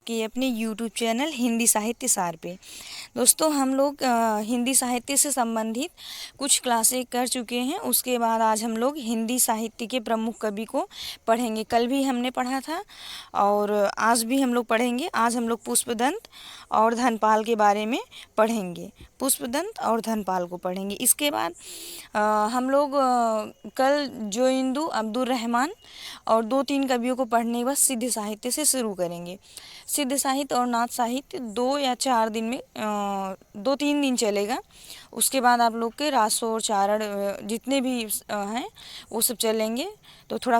आपके अपने YouTube channel Hindi साहित्य सार पे। दोस्तों हम लोग हिंदी साहित्य से संबंधित कुछ क्लासें कर चुके हैं। उसके बाद आज हम लोग हिंदी साहित्य के प्रमुख कवि को पढ़ेंगे। कल भी हमने पढ़ा था और आज भी हम लोग पढ़ेंगे। आज हम लोग पुष्पदंत और धनपाल के बारे में पढ़ेंगे। पुष्पदंत और धनपाल को पढ़ेंगे। इसके बाद हम लोग कल जोइंदू अब्दुल रहमान और 2-3 कवियों को पढ़ने के बाद सिद्ध साहित्य से शुरू करेंगे। सिद्ध साहित्य और नाथ साहित्य 2 या 4 दिन में 2-3 दिन चलेगा। उसके बाद आप लोग के रासो और चारण जितने भी हैं वो सब चलेंगे। तो थोड़ा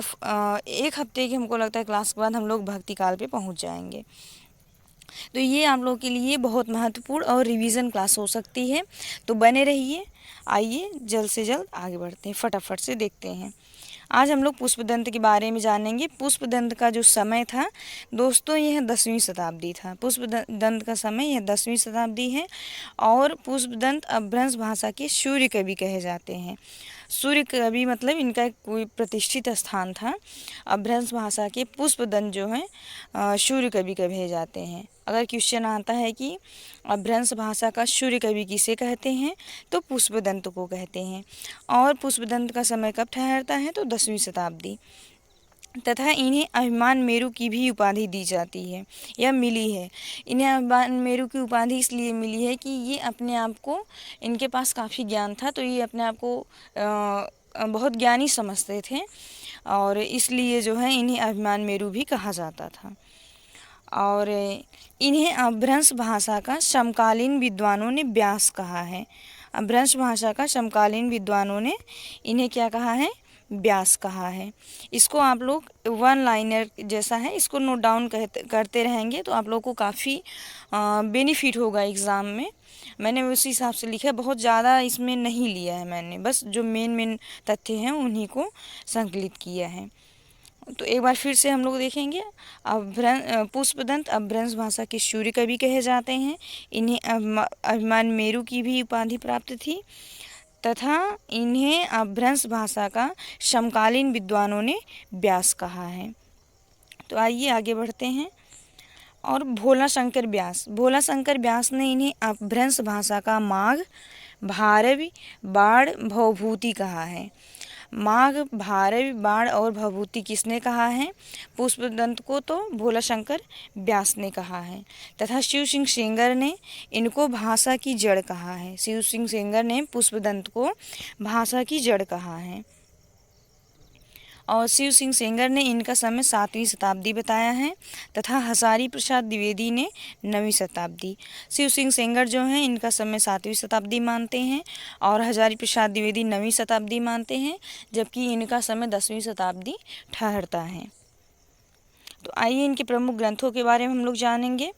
1 हफ्ते की हमको लगता है क्लास के बाद हम लोग भक्ति काल पे पहुंच जाएंगे। तो ये आप लोग के लिए बहुत महत्वपूर्ण और रिवीजन क्लास हो सकती है। तो बने रहिए। आइए जल्द से जल्द आगे बढ़ते हैं, फटाफट से देखते हैं। आज हम लोग पुष्पदंत के बारे में जानेंगे। पुष्पदंत का जो समय था दोस्तों यह 10वीं शताब्दी था। पुष्पदंत का समय यह 10वीं शताब्दी है और पुष्पदंत अपभ्रंश भाषा के सूर्य कवि कहे जाते हैं। सूर्य कवि मतलब इनका एक कोई प्रतिष्ठित स्थान था। अपभ्रंश भाषा के पुष्पदंत जो है सूर्य कवि कहे जाते हैं। अगर क्वेश्चन आता है कि अपभ्रंश भाषा का सूर्य कवि किसे कहते हैं तो पुष्पदंत को कहते हैं। और पुष्पदंत का समय कब ठहरता है तो 10वीं शताब्दी। तथा इन्हें अभिमान मेरु की भी उपाधि दी जाती है या मिली है। इन्हें अभिमान मेरु की उपाधि इसलिए मिली है कि ये अपने आप को, इनके पास काफ़ी ज्ञान था तो ये अपने आप को बहुत ज्ञानी समझते थे और इसलिए जो है इन्हें अभिमान मेरु भी कहा जाता था। और इन्हें अपभ्रंश भाषा का समकालीन विद्वानों ने व्यास कहा है। अपभ्रंश भाषा का समकालीन विद्वानों ने इन्हें क्या कहा है, व्यास कहा है। इसको आप लोग 1 लाइनर जैसा है, इसको नोट डाउन करते रहेंगे तो आप लोग को काफ़ी बेनिफिट होगा एग्ज़ाम में। मैंने उसी हिसाब से लिखा है, बहुत ज़्यादा इसमें नहीं लिया है मैंने, बस जो मेन तथ्य हैं उन्हीं को संकलित किया है। तो एक बार फिर से हम लोग देखेंगे। पुष्पदंत अपभ्रंश भाषा के सूर्य कवि कहे जाते हैं। इन्हें अभिमान मेरु की भी उपाधि प्राप्त थी तथा इन्हें अपभ्रंश भाषा का समकालीन विद्वानों ने व्यास कहा है। तो आइए आगे बढ़ते हैं। और भोला शंकर व्यास ने इन्हें अपभ्रंश भाषा का माघ, भारवी, बाण, भवभूति कहा है। माघ, भारवी, बाण और भवभूति किसने कहा है? पुष्पदंत को तो भोला शंकर व्यास ने कहा है। तथा शिव सिंह सेंगर ने इनको भाषा की जड़ कहा है। शिव सिंह सेंगर ने पुष्पदंत को भाषा की जड़ कहा है। और शिव सिंह सेंगर ने इनका समय 7वीं शताब्दी बताया है तथा हजारी प्रसाद द्विवेदी ने 9वीं शताब्दी। शिव सिंह सेंगर जो हैं इनका समय 7वीं शताब्दी मानते हैं और हजारी प्रसाद द्विवेदी 9वीं शताब्दी मानते हैं, जबकि इनका समय 10वीं शताब्दी ठहरता है। तो आइए इनके प्रमुख ग्रंथों के बारे में हम लोग जानेंगे।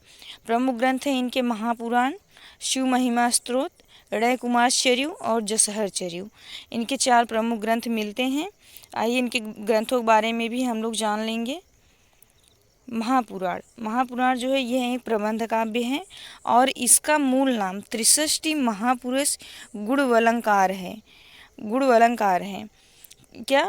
प्रमुख ग्रंथ हैं इनके महापुराण, शिव महिमा स्तोत्र, ऋय कुमार चर्यु और जसहर चर्यु। इनके 4 प्रमुख ग्रंथ मिलते हैं। आइए इनके ग्रंथों के बारे में भी हम लोग जान लेंगे। महापुराण जो है यह एक प्रबंध काव्य है और इसका मूल नाम त्रिषष्टि महापुरुष गुणवलंकार है। क्या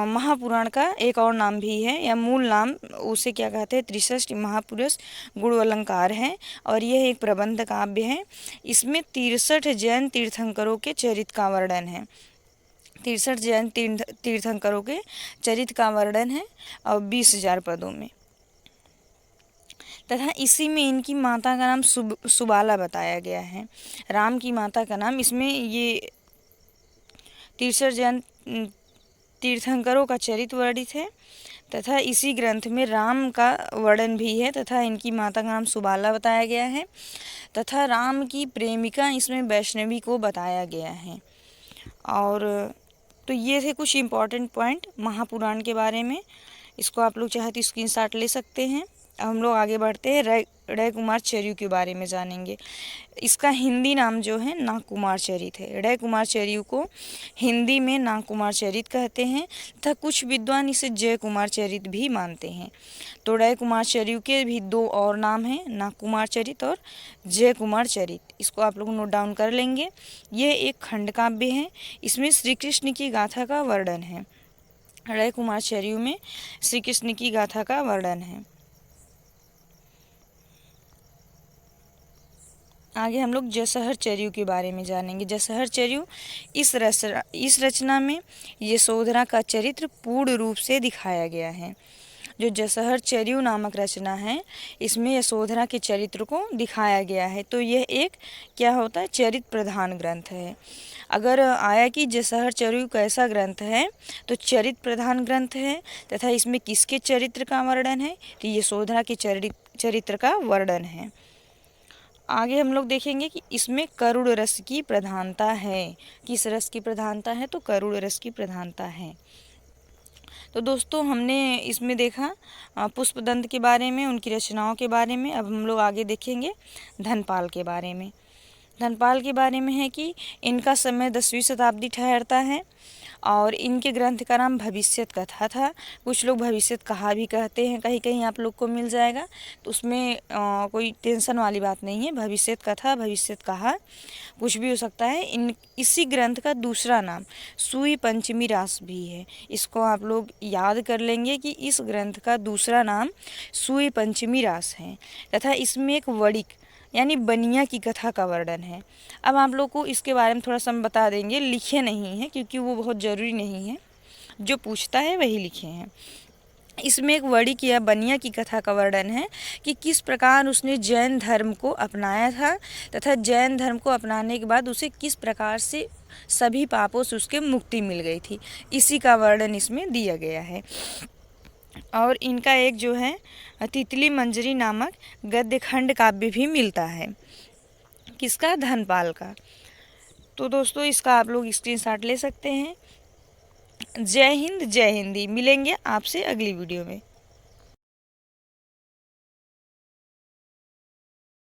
महापुराण का एक और नाम भी है या मूल नाम उसे क्या कहते हैं, त्रिषष्टि महापुरुष गुणवलंकार है और यह एक प्रबंध काव्य है। इसमें 63 जैन तीर्थंकरों के चरित्र का वर्णन है। 63 जैन तीर्थंकरों के चरित्र का वर्णन है और 20,000 पदों में। तथा इसी में इनकी माता का नाम सुबाला बताया गया है। राम की माता का नाम, इसमें ये 63 जैन तीर्थंकरों का चरित्र वर्णित है तथा इसी ग्रंथ में राम का वर्णन भी है तथा इनकी माता का नाम सुबाला बताया गया है तथा राम की प्रेमिका इसमें वैष्णवी को बताया गया है। और तो ये थे कुछ इम्पॉर्टेंट पॉइंट महापुराण के बारे में। इसको आप लोग चाहे तो स्क्रीनशॉट ले सकते हैं। अब हम लोग आगे बढ़ते हैं, ऋय कुमार चर्यु के बारे में जानेंगे। इसका हिंदी नाम जो है नागकुमार चरित है। ऋय कुमार चर्यु को हिंदी में नागकुमार चरित कहते हैं तथा कुछ विद्वान इसे जय कुमार चरित भी मानते हैं। तो ऋय कुमार चर्यु के भी 2 और नाम हैं, नागकुमार चरित और जय कुमार चरित। इसको आप लोग नोट डाउन कर लेंगे। यह एक खंड काव्य है। इसमें श्री कृष्ण की गाथा का वर्णन है। ऋय कुमार चर्यु में श्री कृष्ण की गाथा का वर्णन है। आगे हम लोग जसहर चर्यू के बारे में जानेंगे। जसहर चर्यू इस रचना में यशोधरा का चरित्र पूर्ण रूप से दिखाया गया है। जो जसहर चर्यू नामक रचना है, इसमें यशोधरा के चरित्र को दिखाया गया है। तो यह एक क्या होता है, चरित्र प्रधान ग्रंथ है। अगर आया कि जसहर चर्यू कैसा ग्रंथ है, तो चरित्र प्रधान ग्रंथ है तथा इसमें किसके चरित्र का वर्णन है, तो यशोधरा के चरित्र का वर्णन है। आगे हम लोग देखेंगे कि इसमें करुण रस की प्रधानता है। किस रस की प्रधानता है, तो करुण रस की प्रधानता है। तो दोस्तों हमने इसमें देखा पुष्पदंत के बारे में, उनकी रचनाओं के बारे में। अब हम लोग आगे देखेंगे धनपाल के बारे में। धनपाल के बारे में है कि इनका समय 10वीं शताब्दी ठहरता है और इनके ग्रंथ का नाम भविष्यत कथा था। कुछ लोग भविष्यत कहा भी कहते हैं, कहीं कहीं आप लोग को मिल जाएगा, तो उसमें कोई टेंशन वाली बात नहीं है। भविष्यत कथा, भविष्यत कहा कुछ भी हो सकता है। इसी ग्रंथ का दूसरा नाम सुई पंचमी रास भी है। इसको आप लोग याद कर लेंगे कि इस ग्रंथ का दूसरा नाम सुई पंचमी रास है तथा इसमें एक वणिक यानी बनिया की कथा का वर्णन है। अब आप लोग को इसके बारे में थोड़ा सा हम बता देंगे, लिखे नहीं हैं क्योंकि वो बहुत ज़रूरी नहीं है, जो पूछता है वही लिखे हैं। इसमें एक वणिक या बनिया की कथा का वर्णन है कि किस प्रकार उसने जैन धर्म को अपनाया था तथा जैन धर्म को अपनाने के बाद उसे किस प्रकार से सभी पापों से उसके मुक्ति मिल गई थी, इसी का वर्णन इसमें दिया गया है। और इनका एक जो है तितली मंजरी नामक गद्य खंड काव्य भी मिलता है। किसका, धनपाल का। तो दोस्तों इसका आप लोग स्क्रीनशॉट ले सकते हैं। जय हिंद, जय हिंदी। मिलेंगे आपसे अगली वीडियो में।